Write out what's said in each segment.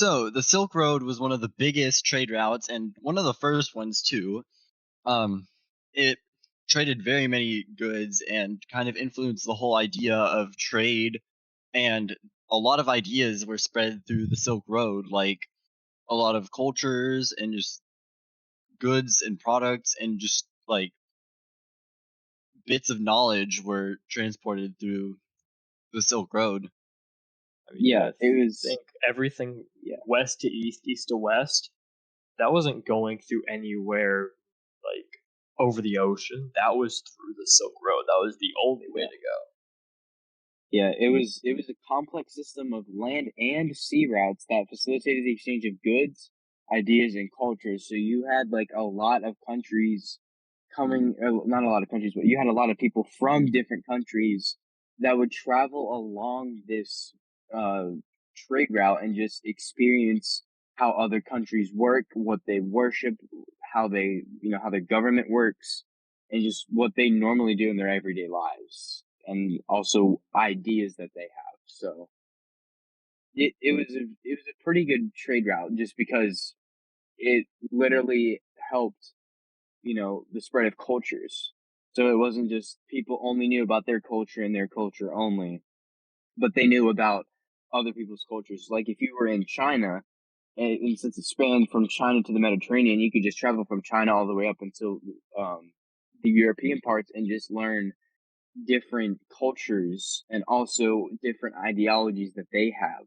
So the Silk Road was one of the biggest trade routes and one of the first ones too. It traded very many goods and kind of influenced the whole idea of trade. And a lot of ideas were spread through the Silk Road, like a lot of cultures and just goods and products and just like bits of knowledge were transported through the Silk Road. I mean, you Yeah, gotta it was. think everything Yeah, west to east, east to west, that wasn't going through anywhere like over the ocean. That was through the Silk Road. That was the only way to go. yeah. It was a complex system of land and sea routes that facilitated the exchange of goods, ideas, and cultures. So you had like a lot of countries coming, not a lot of countries, but you had a lot of people from different countries that would travel along this uh, trade route and just experience how other countries work, what they worship, how they, how their government works, and just what they normally do in their everyday lives, and also ideas that they have. So it was a pretty good trade route just because it literally helped the spread of cultures. So it wasn't just people only knew about their culture and their culture only, but they knew about other people's cultures. Like if you were in China, and since it spanned from China to the Mediterranean, you could just travel from China all the way up until the European parts and just learn different cultures and also different ideologies that they have,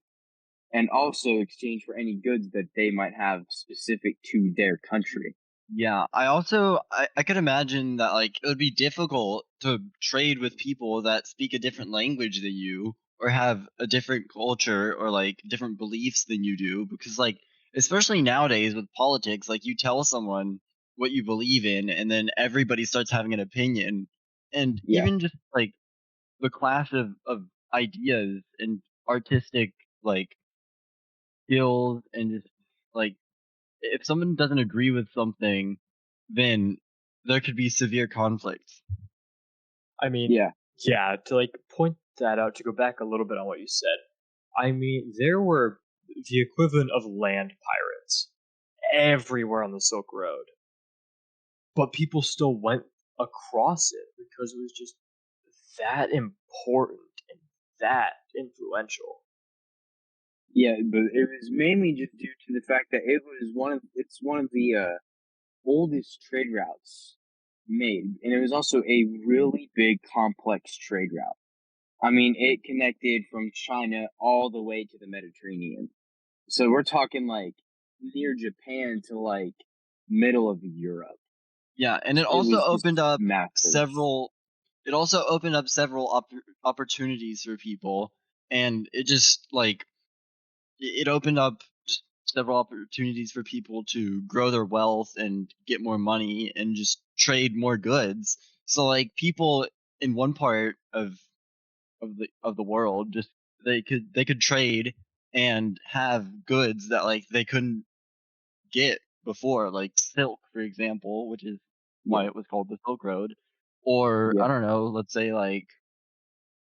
and also exchange for any goods that they might have specific to their country. Yeah, I could imagine that like it would be difficult to trade with people that speak a different language than you or have a different culture or like different beliefs than you do because like especially nowadays with politics like you tell someone what you believe in and then everybody starts having an opinion and Yeah. even just like the clash of ideas and artistic like skills and just like if someone doesn't agree with something, then there could be severe conflicts. I mean, Yeah. yeah, to like point that out, to go back a little bit on what you said, I mean, there were the equivalent of land pirates everywhere on the Silk Road, but people still went across it because it was just that important and that influential. Yeah, but it was mainly just due to the fact that it's one of the oldest trade routes made, and it was also a really big, complex trade route. I mean, it connected from China all the way to the Mediterranean. So we're talking like near Japan to like middle of Europe. Yeah, and it It also was just opened up massive. several opportunities for people and it just like it opened up several opportunities for people to grow their wealth and get more money and just trade more goods. So like people in one part of the world just they could trade and have goods that like they couldn't get before, like silk for example, which is why Yeah, it was called the Silk Road, or yeah, I don't know, let's say like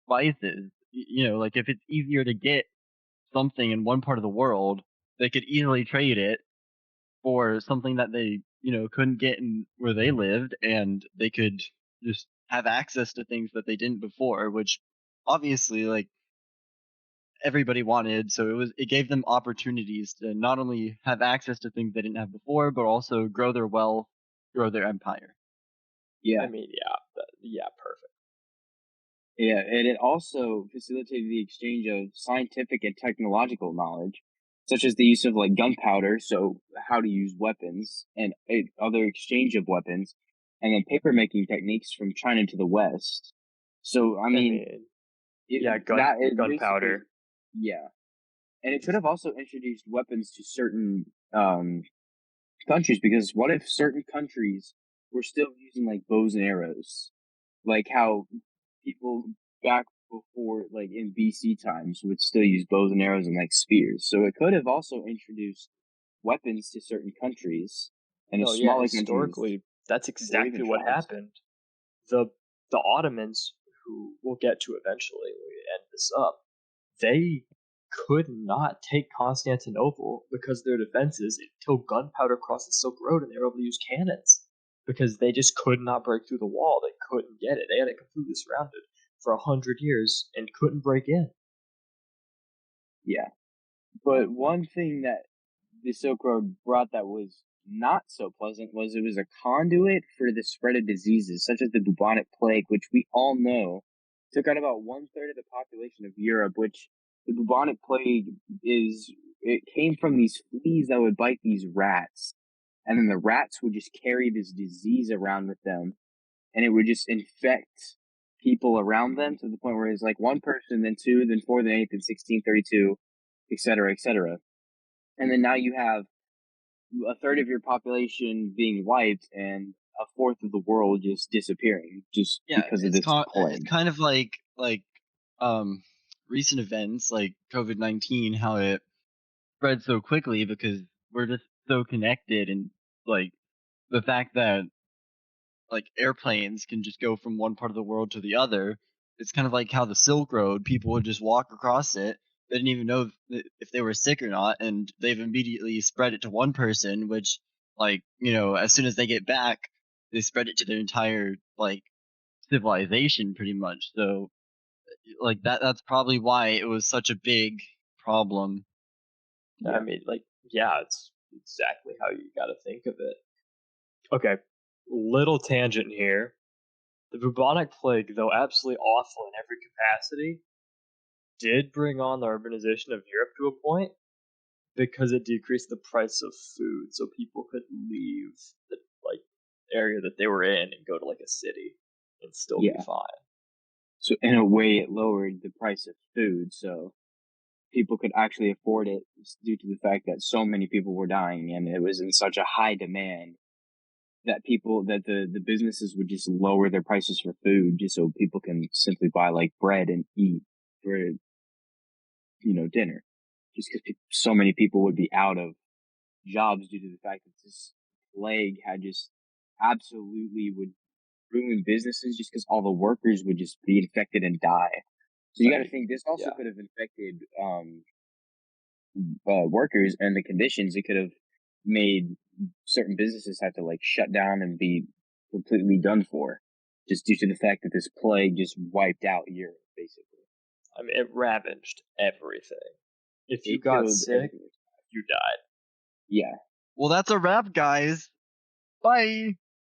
spices. Like if it's easier to get something in one part of the world, they could easily trade it for something that they couldn't get in where they lived, and they could just have access to things that they didn't before, which obviously like everybody wanted. So it gave them opportunities to not only have access to things they didn't have before, but also grow their wealth, grow their empire. I yeah, mean, yeah, yeah, perfect. yeah. And it also facilitated the exchange of scientific and technological knowledge, such as the use of like gunpowder, so how to use weapons, and other exchange of weapons, and then paper making techniques from China to the West. So I I mean, mean, yeah, that is basically, gunpowder. yeah. And it could have also introduced weapons to certain countries, because what if certain countries were still using like bows and arrows, like how people back before, like in BC times, would still use bows and arrows and like spears. So it could have also introduced weapons to certain countries, and the No, yeah, smaller countries, historically, that's or even exactly what tribes. happened. The the Ottomans, who we'll get to eventually when we end this up, they could not take Constantinople because of their defenses until gunpowder crossed the Silk Road and they were able to use cannons because they just could not break through the wall. They couldn't get it. They had it completely surrounded for 100 years and couldn't break in. Yeah. But one thing that the Silk Road brought that was not so pleasant was it was a conduit for the spread of diseases such as the bubonic plague, which we all know took out about 1/3 of the population of Europe. Which the bubonic plague it came from these fleas that would bite these rats, and then the rats would just carry this disease around with them, and it would just infect people around them to the point where it's like one person, then two, then four, then eight, then 16, 32, etc., etc. And then now you have a third of your population being wiped and a fourth of the world just disappearing just Yeah, because of it's this it's plague. kind of like recent events like COVID-19, how it spread so quickly because we're just so connected, and like the fact that like airplanes can just go from one part of the world to the other. It's kind of like how the Silk Road, people would just walk across it. They didn't even know if they were sick or not, and they've immediately spread it to one person, which, like, as soon as they get back, they spread it to their entire, like, civilization pretty much. So, like, that's probably why it was such a big problem. I mean, like, yeah, it's exactly how you got to think of it. Okay, little tangent here. The bubonic plague, though absolutely awful in every capacity, did bring on the urbanization of Europe to a point because it decreased the price of food, so people could leave the like area that they were in and go to like a city and still be fine. So in a way, it lowered the price of food, so people could actually afford it due to the fact that so many people were dying and it was in such a high demand that the businesses would just lower their prices for food just so people can simply buy like bread and eat for dinner, just because so many people would be out of jobs due to the fact that this plague had just absolutely would ruin businesses just because all the workers would just be infected and die. So you got to think this also could have infected workers and the conditions. It could have made certain businesses have to like shut down and be completely done for, just due to the fact that this plague just wiped out Europe, basically. I mean, it ravaged everything. If you It got killed sick, everything. you died. Yeah. Well, that's a wrap, guys. Bye.